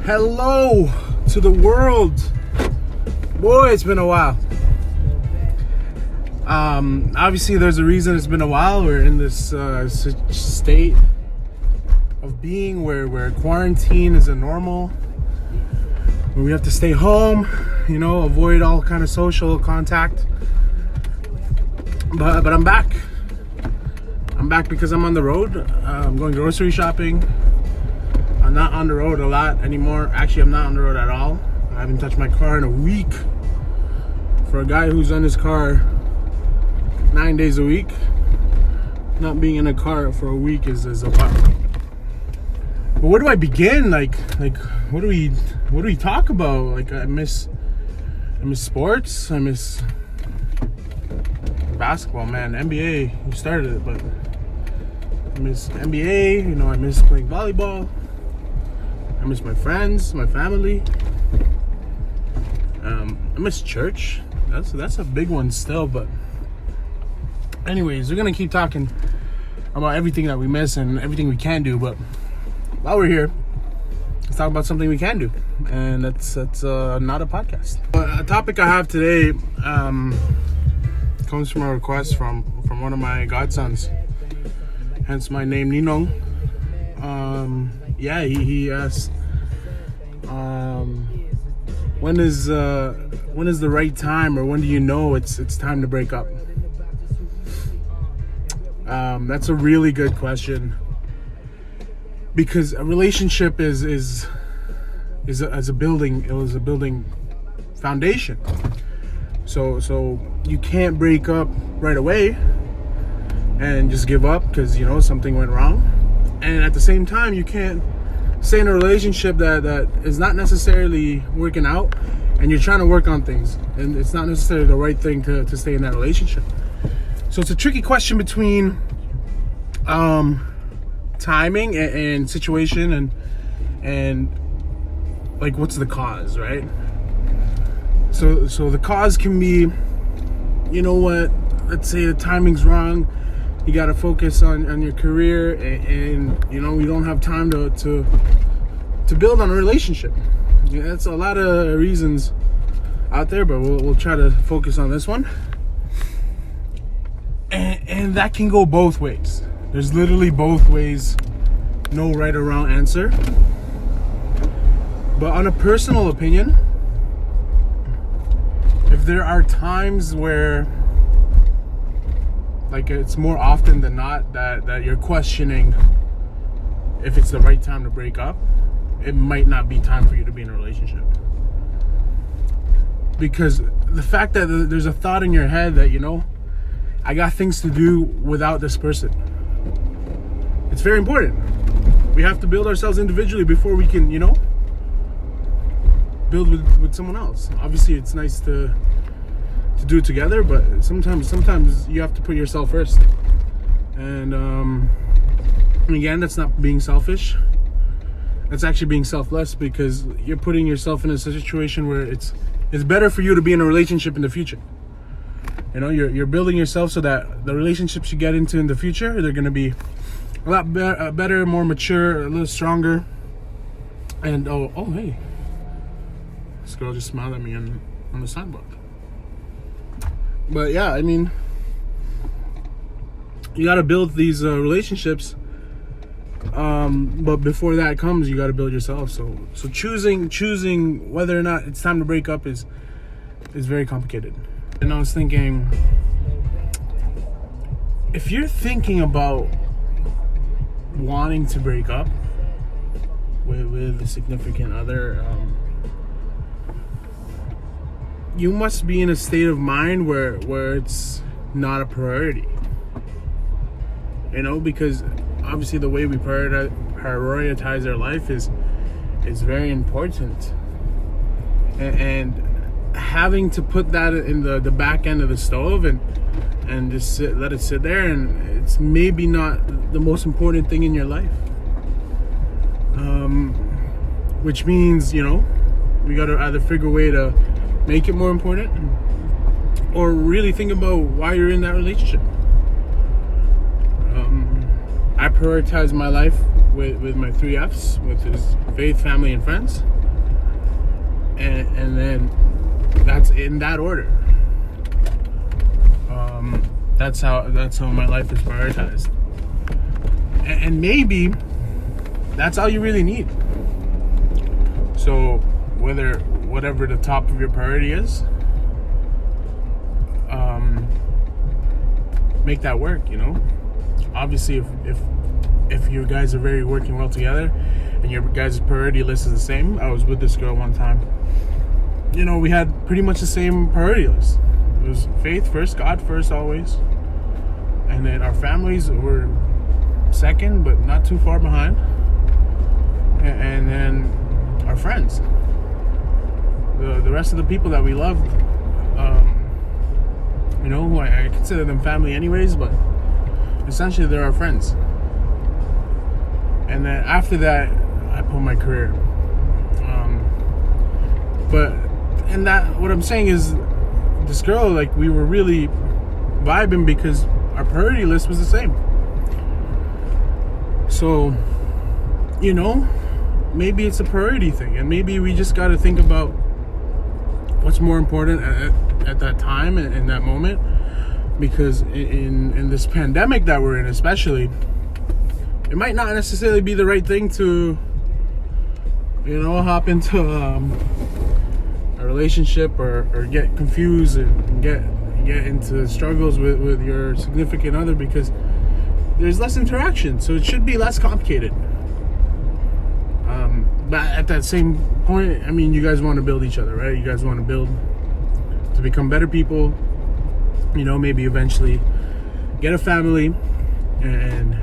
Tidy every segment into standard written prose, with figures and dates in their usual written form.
Hello to the world. Boy, it's been a while. Obviously there's a reason it's been a while. We're in this state of being where quarantine is a normal, where we have to stay home, avoid all kind of social contact. But I'm back. I'm back because I'm on the road. I'm going grocery shopping. I'm not on the road a lot anymore. Actually, I'm not on the road at all. I haven't touched my car in a week. For a guy who's on his car 9 days a week, not being in a car for a week is a lot. But where do I begin? Like what do we talk about? Like I miss sports. I miss basketball, man. NBA, you started it, but I miss NBA. I miss playing volleyball. I miss my friends, my family. I miss church. That's a big one still. But anyways, we're gonna keep talking about everything that we miss and everything we can do. But while we're here, let's talk about something we can do, and that's not a podcast. But a topic I have today comes from a request from one of my godsons, hence my name Ninong. He asked, when is the right time, or when do you know it's time to break up? That's a really good question, because a relationship is a building foundation. So you can't break up right away and just give up because something went wrong. And at the same time, you can't stay in a relationship that is not necessarily working out, and you're trying to work on things, and it's not necessarily the right thing to stay in that relationship. So it's a tricky question between timing and situation and like what's the cause, right? So the cause can be, let's say the timing's wrong. You got to focus on your career, and we don't have time to build on a relationship. That's a lot of reasons out there, but we'll try to focus on this one. And that can go both ways. There's literally both ways, no right or wrong answer. But on a personal opinion, if there are times where, like, it's more often than not that you're questioning if it's the right time to break up, it might not be time for you to be in a relationship. Because the fact that there's a thought in your head that, I got things to do without this person, it's very important. We have to build ourselves individually before we can, build with someone else. Obviously, it's nice to do it together, but sometimes you have to put yourself first. And again, that's not being selfish. That's actually being selfless, because you're putting yourself in a situation where it's better for you to be in a relationship in the future. You're building yourself so that the relationships you get into in the future, they're going to be a lot better, more mature, a little stronger. And oh hey, this girl just smiled at me on the sidewalk. But yeah, you got to build these relationships. But before that comes, you got to build yourself. So choosing whether or not it's time to break up is very complicated. And I was thinking, if you're thinking about wanting to break up with a significant other, you must be in a state of mind where it's not a priority. Because obviously the way we prioritize our life is very important. And having to put that in the back end of the stove and just let it sit there, and it's maybe not the most important thing in your life. Which means, we got to either figure a way to make it more important, or really think about why you're in that relationship. I prioritize my life with my 3Fs, with his faith, family, and friends, and then that's in that order. That's how my life is prioritized, and maybe that's all you really need. So whatever the top of your priority is, make that work. Obviously, if you guys are very working well together and your guys' priority list is the same. I was with this girl one time. We had pretty much the same priority list. It was faith first, God first, always, and then our families were second, but not too far behind, and then our friends, the rest of the people that we loved, who I consider them family anyways, but essentially they're our friends. And then after that, I put my career. What I'm saying is, this girl, we were really vibing because our priority list was the same. So, maybe it's a priority thing, and maybe we just got to think about what's more important at that time and in that moment, because in this pandemic that we're in, especially, it might not necessarily be the right thing to hop into a relationship or get confused and get into struggles with your significant other, because there's less interaction, so it should be less complicated. But at that same point, you guys want to build each other, right? You guys want to build to become better people, maybe eventually get a family, and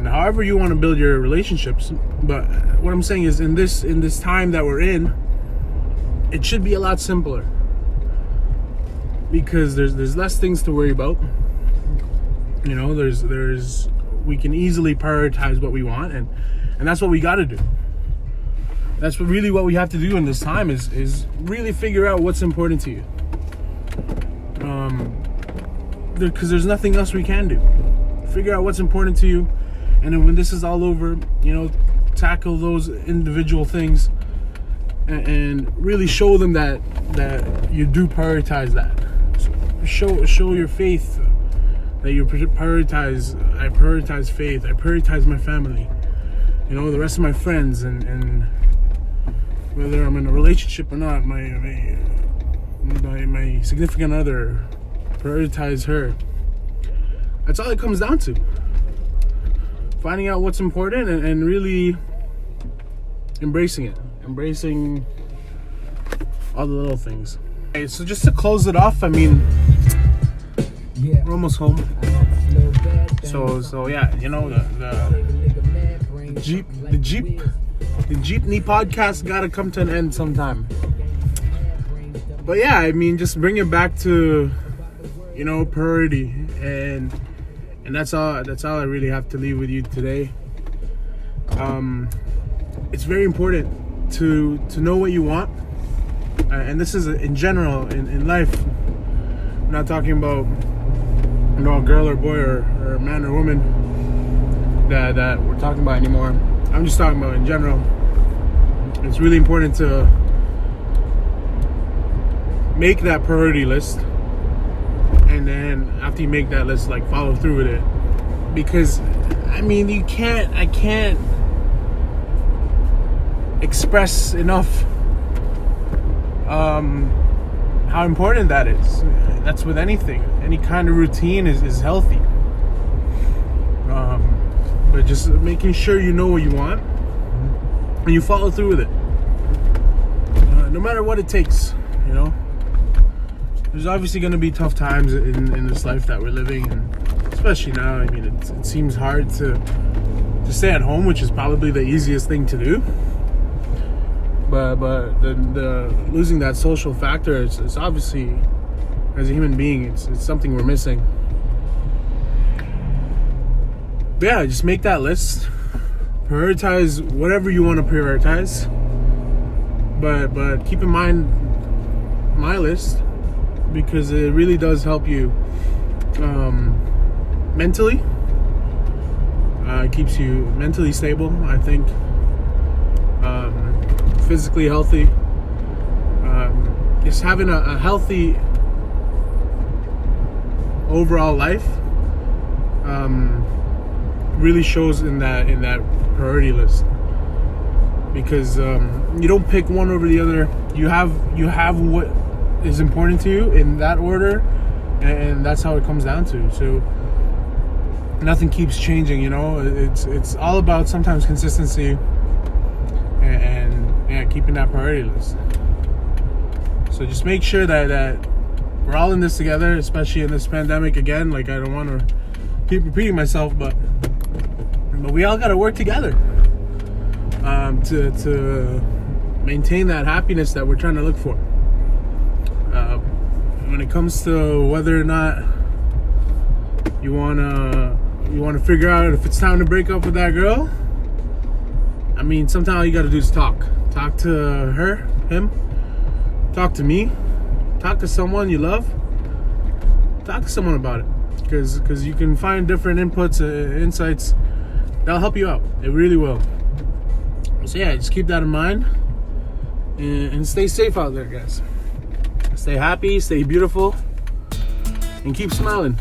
however you want to build your relationships. But what I'm saying is, in this time that we're in, it should be a lot simpler, because there's less things to worry about. We can easily prioritize what we want, and that's what we got to do. That's really what we have to do in this time, is really figure out what's important to you. Because there's nothing else we can do. Figure out what's important to you, and then when this is all over, tackle those individual things, and really show them that you do prioritize that. So show your faith that you prioritize. I prioritize faith. I prioritize my family. The rest of my friends, and whether I'm in a relationship or not, my significant other, prioritize her. That's all it comes down to. Finding out what's important and really embracing it. Embracing all the little things. Okay, so just to close it off, we're almost home. So yeah, the Jeepney podcast gotta come to an end sometime. But yeah, just bring it back to priority, and that's all I really have to leave with you today. It's very important to know what you want, and this is in general in life. I'm not talking about a girl or boy or man or woman that we're talking about anymore. I'm just talking about in general. It's really important to make that priority list, and then after you make that list, follow through with it, because I can't express enough how important that is. That's with anything. Any kind of routine is healthy, but just making sure you know what you want and you follow through with it, no matter what it takes. There's obviously going to be tough times in this life that we're living, and especially now. It seems hard to stay at home, which is probably the easiest thing to do. But the losing that social factor, it's obviously, as a human being, it's something we're missing. But yeah, just make that list. Prioritize whatever you want to prioritize. But keep in mind my list, because it really does help you mentally, It keeps you mentally stable, I think. Physically healthy. Just having a healthy overall life really shows in that priority list, because you don't pick one over the other. You have what is important to you in that order, and that's how it comes down to. So nothing keeps changing, you know. It's all about sometimes consistency and keeping that priority list. So just make sure that we're all in this together, especially in this pandemic. Again, like, I don't want to keep repeating myself, but we all got to work together to maintain that happiness that we're trying to look for. When it comes to whether or not you wanna figure out if it's time to break up with that girl, I mean, sometimes all you got to do is talk to her, him. Talk to me. Talk to someone you love. Talk to someone about it, because you can find different inputs, insights that'll help you out. It really will. So yeah, just keep that in mind, and stay safe out there, guys. Stay happy, stay beautiful, and keep smiling.